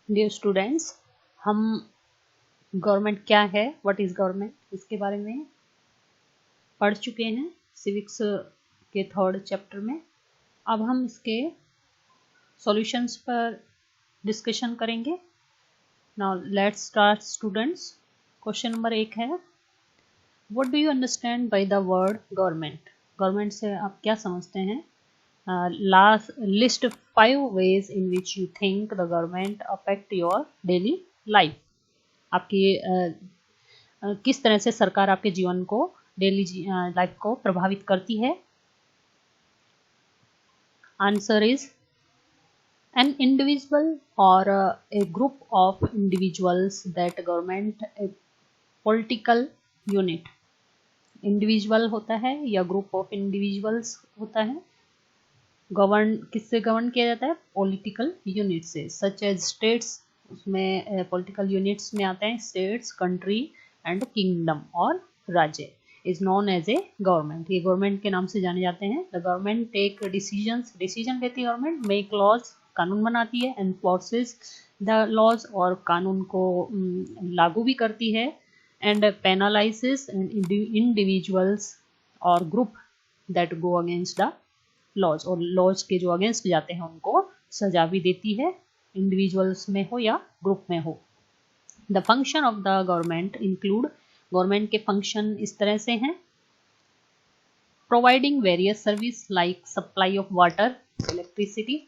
Dear students, हम government क्या है, व्हाट इज़ गवर्नमेंट, इसके बारे में पढ़ चुके हैं सिविक्स के 3rd चैप्टर में। अब हम इसके सॉल्यूशंस पर डिस्कशन करेंगे। Now let's start students. Question number 1 है, what do you understand by the word government. Government से आप क्या समझते हैं? Last list 5 ways in which you think the government affect your daily life। आपकी किस तरह से सरकार आपके जीवन को, डेली लाइफ को प्रभावित करती है? Answer is an individual or a group of individuals that government a political unit। Individual होता है या ग्रुप ऑफ इंडिविजुअल्स होता है। गवर्न किससे गवर्न किया जाता है? पॉलिटिकल यूनिट से, सच एज स्टेट्स। उसमें पॉलिटिकल यूनिट्स में आते हैं स्टेट्स, कंट्री एंड किंगडम, और राज्य is known as a government. ये गवर्नमेंट के नाम से जाने जाते हैं। द गवर्नमेंट टेक डिसीजन लेती है गवर्नमेंट, मेक लॉज, कानून बनाती है, एनफोर्सेस द लॉज, और कानून को लागू भी करती है, एंड पेनलाइजेस इंडिविजुअल्स और group that go against the laws, और लॉज के जो अगेंस्ट जाते हैं उनको सजा भी देती है, इंडिविजुअल्स में हो या ग्रुप में हो। The function of the government include, government के फंक्शन इस तरह से हैं, providing various service like supply of water, electricity,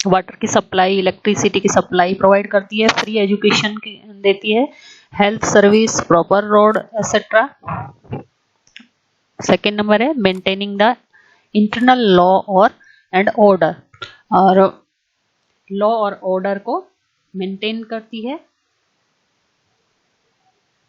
water की सप्लाई, इलेक्ट्रिसिटी की सप्लाई प्रोवाइड करती है, फ्री एजुकेशन देती है, health service, proper road etcetera. Second number है मेंटेनिंग द इंटरनल लॉ और एंड ऑर्डर, और लॉ और ऑर्डर को मेंटेन करती है,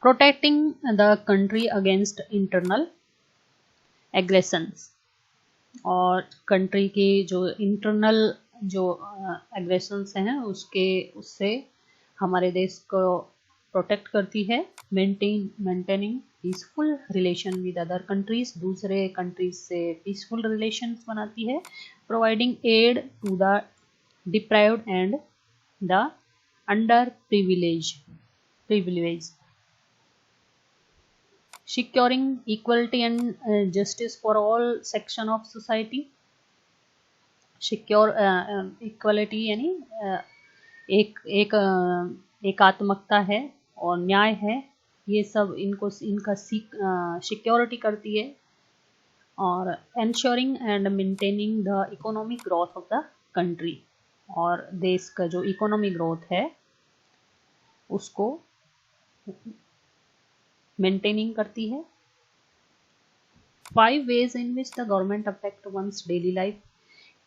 protecting the country against internal aggressions, और कंट्री की जो इंटरनल जो एग्रेशंस हैं उससे हमारे देश को प्रोटेक्ट करती है, maintaining peaceful relation with other countries, दूसरे कंट्रीज से पीसफुल रिलेशंस बनाती है, providing aid to the deprived and the underprivilege, securing equality and justice for all section of society। Secure equality यानी एकात्मकता है और न्याय है, ये सब इनका सिक्योरिटी करती है, और ensuring and maintaining the economic growth of the country, और देश का जो इकोनॉमी ग्रोथ है उसको मेंटेनिंग करती है। 5 ways in which the government affect one's daily life।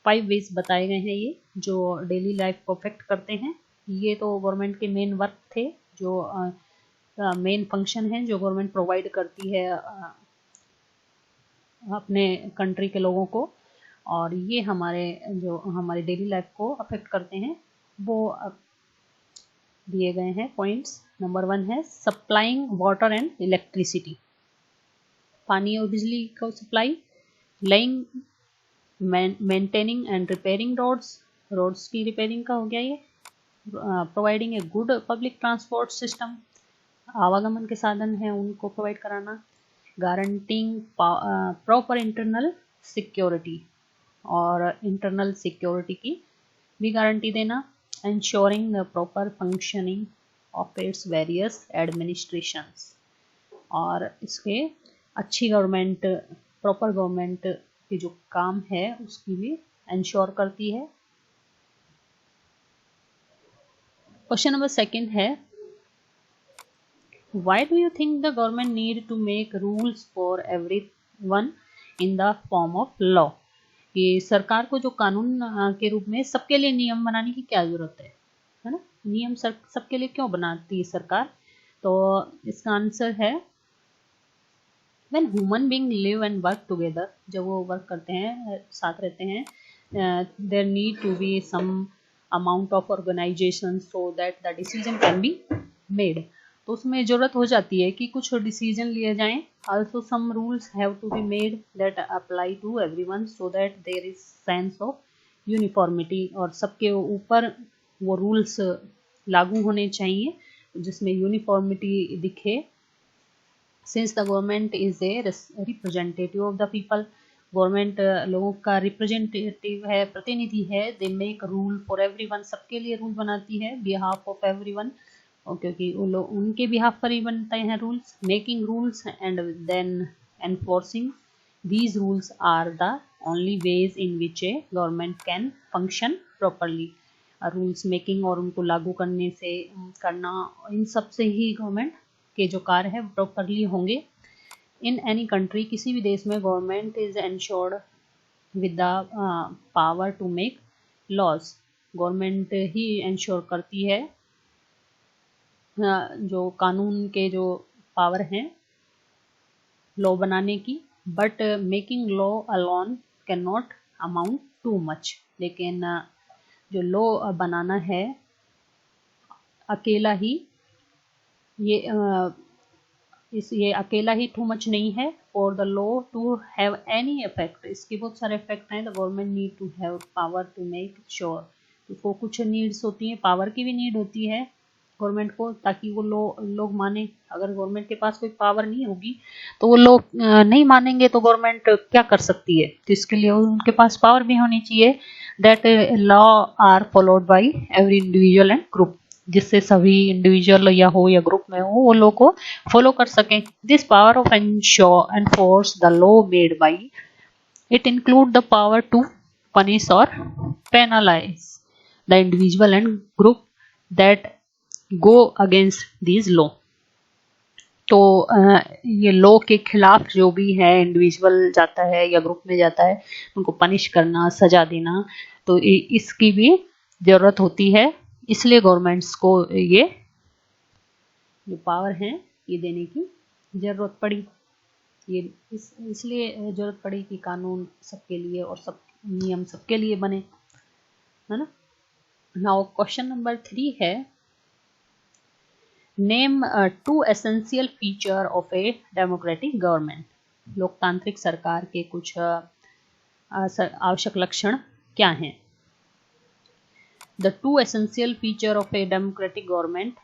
5 ways बताए गए हैं ये जो डेली लाइफ को अफेक्ट करते हैं। ये तो गवर्नमेंट के मेन वर्क थे, जो मेन फंक्शन है जो गवर्नमेंट प्रोवाइड करती है अपने कंट्री के लोगों को, और ये हमारे डेली लाइफ को अफेक्ट करते हैं वो दिए गए हैं पॉइंट्स। नंबर 1 है सप्लाइंग वाटर एंड इलेक्ट्रिसिटी, पानी और बिजली का supply, laying maintaining and repairing roads की रिपेयरिंग का हो गया ये, providing a good public transport system, आवागमन के साधन हैं उनको प्रोवाइड कराना, गारंटिंग प्रॉपर इंटरनल सिक्योरिटी, और इंटरनल सिक्योरिटी की भी गारंटी देना, ensuring the proper functioning of its various administrations, और इसके अच्छी गवर्नमेंट, प्रॉपर गवर्नमेंट के जो काम है उसकी भी इंश्योर करती है। क्वेश्चन नंबर 2 है, why do you think the government need to make rules for everyone in the form of law। कि सरकार को जो कानून के रूप में सबके लिए नियम बनाने की क्या जरूरत है ना? नियम सबके लिए क्यों बनाती है सरकार? तो इसका आंसर है when human being live and work together, जब वो वर्क करते हैं, साथ रहते हैं, there need to be some amount of organisation so that the decision can be made. तो उसमें ज़रूरत हो जाती है कि कुछ डिसीजन लिए जाएं। Also some rules have to be made that apply to everyone so that there is sense of uniformity, और सबके ऊपर वो रूल्स लागू होने चाहिए जिसमें यूनिफॉर्मिटी दिखे। Since the government is a representative of the people, government लोगों का रिप्रेजेंटेटिव है, प्रतिनिधि है। They make rule for everyone, सबके लिए रूल बनाती है, बिहाफ ऑफ एवरीवन, और क्योंकि वो लोग उनके बिहाफ पर ही बनते हैं rules. Making rules and then enforcing these rules are the only ways in which a government can function properly। Rules making और उनको लागू करने से करना, इन सब से ही गवर्नमेंट के जो कार्य है प्रॉपरली होंगे। इन एनी कंट्री, किसी भी देश में government is ensured with the power to make laws, government ही एंश्योर करती है जो कानून के जो पावर हैं लॉ बनाने की। But making law alone can not amount too much, लेकिन जो लॉ बनाना है अकेला ही ये अकेला ही टू मच नहीं है। For the law to have any effect, इसके बहुत सारे इफेक्ट हैं। The government need to have power to make sure, उसको कुछ नीड्स होती हैं, पावर की भी नीड होती है गवर्नमेंट को, ताकि वो लोग माने। अगर गवर्नमेंट के पास कोई पावर नहीं होगी तो वो लोग नहीं मानेंगे, तो गवर्नमेंट क्या कर सकती है? तो इसके लिए उनके पास पावर भी होनी चाहिए। That law are followed by every individual and group, जिससे सभी इंडिविजुअल या हो या ग्रुप में हो वो लोग को फॉलो कर सकें। This power of enforce the law made by it include the power to punish और penalise the individual and group that go against this law. तो ये लॉ के खिलाफ जो भी है इंडिविजुअल जाता है या ग्रुप में जाता है, उनको पनिश करना, सजा देना, तो इसकी भी जरूरत होती है। इसलिए गवर्नमेंट्स को ये जो पावर है ये देने की जरूरत पड़ी। ये इसलिए जरूरत पड़ी कि कानून सबके लिए और सब नियम सबके लिए बने, है ना। नाउ क्वेश्चन नंबर 3 है, name 2 essential feature of a democratic government. लोकतांत्रिक सरकार के कुछ आवश्यक लक्षण क्या हैं? The 2 essential feature of a democratic government: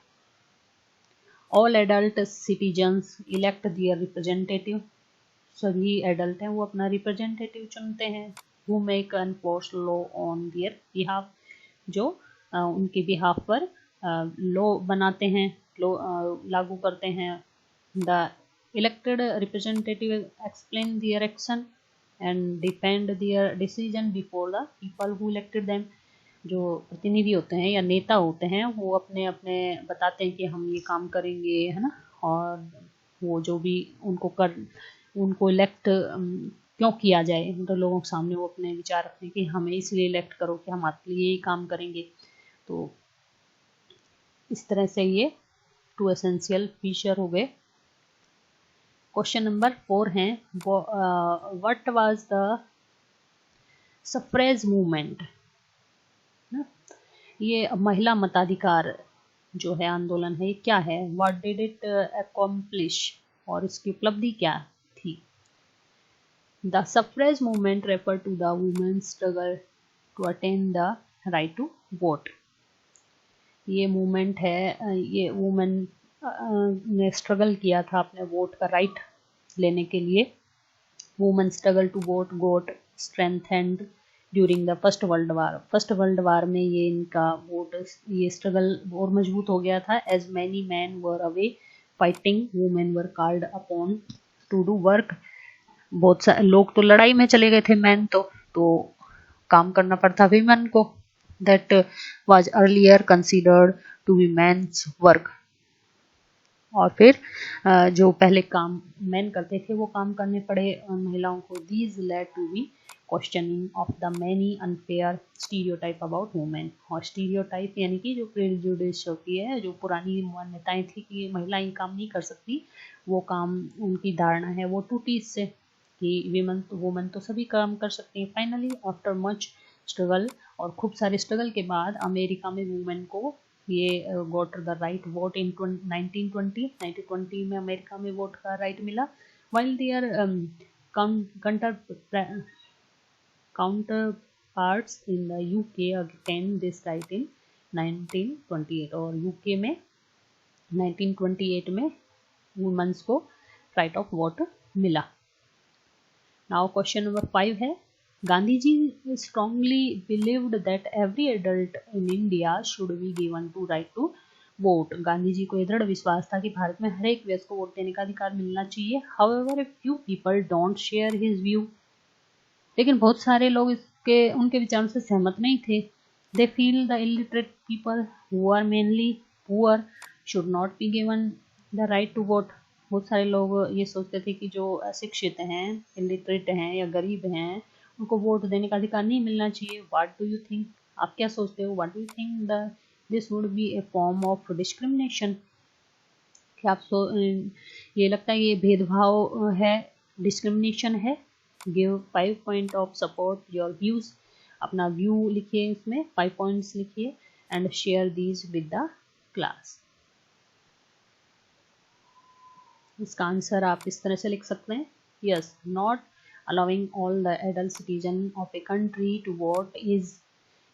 all adult citizens elect their representative, सभी एडल्ट हैं वो अपना रिप्रेजेंटेटिव चुनते हैं। who make enforce law on their behalf, जो उनके बिहाफ पर लॉ बनाते हैं, लॉ लागू करते हैं। the elected representative explain their action and defend their decision before the people who elected them। जो प्रतिनिधि होते हैं या नेता होते हैं वो अपने अपने बताते हैं कि हम ये काम करेंगे, है ना। और वो जो भी उनको इलेक्ट क्यों किया जाए, तो लोगों के सामने वो अपने विचार रखते हैं कि हमें इसलिए इलेक्ट करो कि हम आपके लिए यही काम करेंगे। तो इस तरह से ये 2 एसेंशियल फीचर हो गए। क्वेश्चन नंबर 4 है, what was the suffrage movement. ये महिला मताधिकार जो है आंदोलन है, ये क्या है? व्हाट डिड इट अकॉम्प्लिश, और इसकी उपलब्धि क्या थी? The suffrage movement refer to the women's struggle to attain the right to vote. ये मूवमेंट है, ये वुमेन ने स्ट्रगल किया था अपने वोट का राइट लेने के लिए। Women struggle to vote got strengthened during the First World War. First World War में ये इनका वोट, ये स्ट्रगल और मजबूत हो गया था। As many men were away fighting, women were called upon to do work. बहुत सारे लोग तो लड़ाई में चले गए थे, मैन तो काम करना पड़ता विमेन को। That was earlier considered to be man's work. और फिर जो पहले काम मैन करते थे वो काम करने पड़े महिलाओं को। These led to be questioning of the many unfair stereotype about women. और स्टीरियोटाइप यानी कि जो प्रेजुडिस होती है, जो पुरानी मान्यताएं थी कि महिलाएं काम नहीं कर सकती, वो काम उनकी धारणा है वो टूटी इससे कि वुमेन तो सभी काम कर सकती हैं। फाइनली आफ्टर मच स्ट्रगल, और खूब सारे स्ट्रगल के बाद अमेरिका में वुमेन को ये vote the right vote in 1920 में अमेरिका में वोट का राइट मिला। While their counterparts in the UK again this right in 1928, और यूके में 1928 में वुमेन्स को राइट ऑफ वोट मिला। नाउ क्वेश्चन नंबर 5 है, Gandhi ji strongly believed that every adult in India should be given to right to vote. Gandhi ji को यह दृढ़ विश्वास था कि भारत में हर एक व्यक्ति को वोट देने का अधिकार मिलना चाहिए। However few people don't share his view, लेकिन बहुत सारे लोग उनके विचारों से सहमत नहीं थे। They feel the illiterate people who are mainly poor should not be given the right to vote. बहुत सारे लोग ये सोचते थे कि जो अशिक्षित हैं, इलिटरेट हैं या गरीब हैं, उनको वोट देने का अधिकार नहीं मिलना चाहिए। व्हाट डू यू थिंक, आप क्या सोचते हो? What do you think this would be A form of discrimination? क्या आप ये लगता है ये भेदभाव है, डिस्क्रिमिनेशन है? Give 5 point of support your views. अपना व्यू लिखिए, इसमें 5 पॉइंट्स लिखिए and share these with the class. इसका आंसर आप इस तरह से लिख सकते हैं, yes, not allowing all the adult citizen of a country to vote is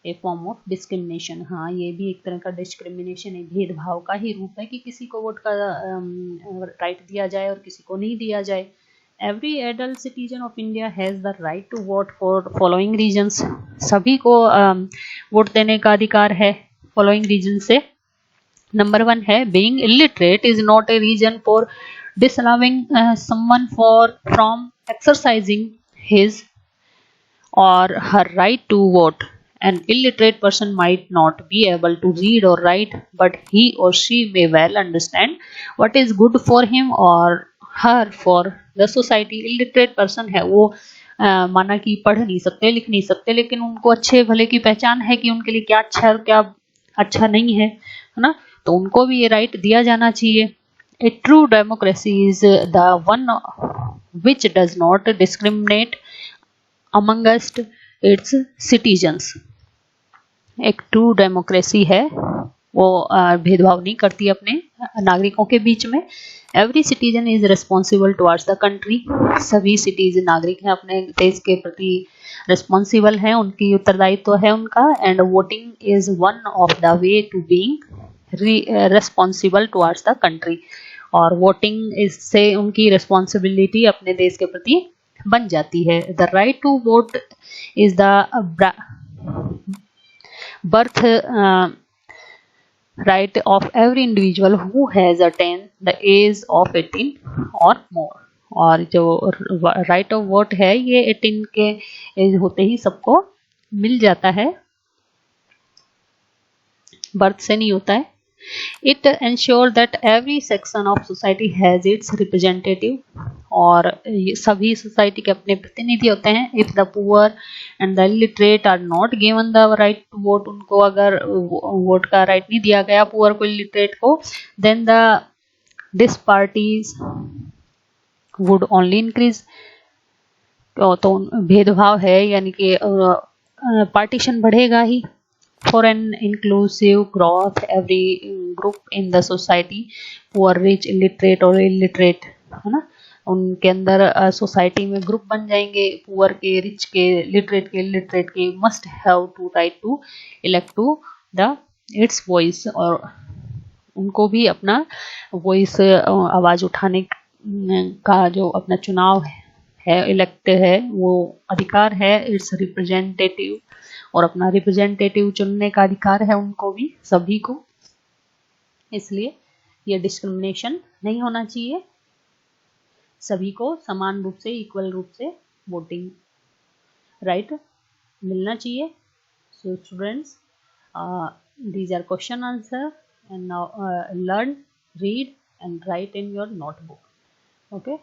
a form of discrimination. हाँ, ये भी एक तरह का डिस्क्रिमिनेशन है, भेदभाव का ही रूप है कि किसी को वोट का राइट दिया जाए और किसी को नहीं दिया जाए। Every adult citizen of India has the right to vote for following reasons. सभी को वोट देने का अधिकार है फॉलोइंग रीजन से। नंबर 1 है, being illiterate is not a reason for disallowing someone from exercising his or her right to vote. An illiterate person might not be able to read or write, but he or she may well understand what is good for him or her for the society. Illiterate person है वो माना कि पढ़ नहीं सकते, लिख नहीं सकते, लेकिन उनको अच्छे भले की पहचान है कि उनके लिए क्या अच्छा है और क्या अच्छा नहीं है ना, तो उनको भी ये राइट दिया जाना चाहिए। A true democracy is the one which does not discriminate amongst its citizens. एक ट्रू डेमोक्रेसी है, वो भेदभाव नहीं करती अपने नागरिकों के बीच में। Every citizen is responsible towards the country. सभी सिटीजन नागरिक हैं अपने देश के प्रति रिस्पॉन्सिबल हैं, उनकी उत्तरदायित्व है उनका। And voting is one of the way to being responsible towards the country. और वोटिंग इससे उनकी रिस्पॉन्सिबिलिटी अपने देश के प्रति बन जाती है। The right to vote is the birth right of every individual who has attained the age of 18 or more। और जो राइट ऑफ वोट है ये 18 के एज होते ही सबको मिल जाता है, बर्थ से नहीं होता है। It ensures that every section of society has its representative, और सभी सोसाइटी के अपने प्रतिनिधि होते हैं। If the poor and the illiterate are not given the right to vote, उनको अगर वोट का राइट नहीं दिया गया पुअर को, इलिटरेट को, then the disparities would only increase। तो भेदभाव है यानी कि पार्टीशन बढ़ेगा ही। For an inclusive growth, every group in the society, poor, rich, illiterate और illiterate, है ना, उनके अंदर सोसाइटी में ग्रुप बन जाएंगे, पुअर के, रिच के, लिटरेट के, इलिटरेट के, must have to right to elect to the its voice. और उनको भी अपना वॉइस, आवाज़ उठाने का जो अपना चुनाव है, इलेक्ट है, वो अधिकार है, इट्स रिप्रेजेंटेटिव, और अपना रिप्रेजेंटेटिव चुनने का अधिकार है उनको भी, सभी को। इसलिए ये डिस्क्रिमिनेशन नहीं होना चाहिए, सभी को समान रूप से, इक्वल रूप से वोटिंग राइट मिलना चाहिए। So students, these are question answer and now learn, read and write in your notebook. Okay.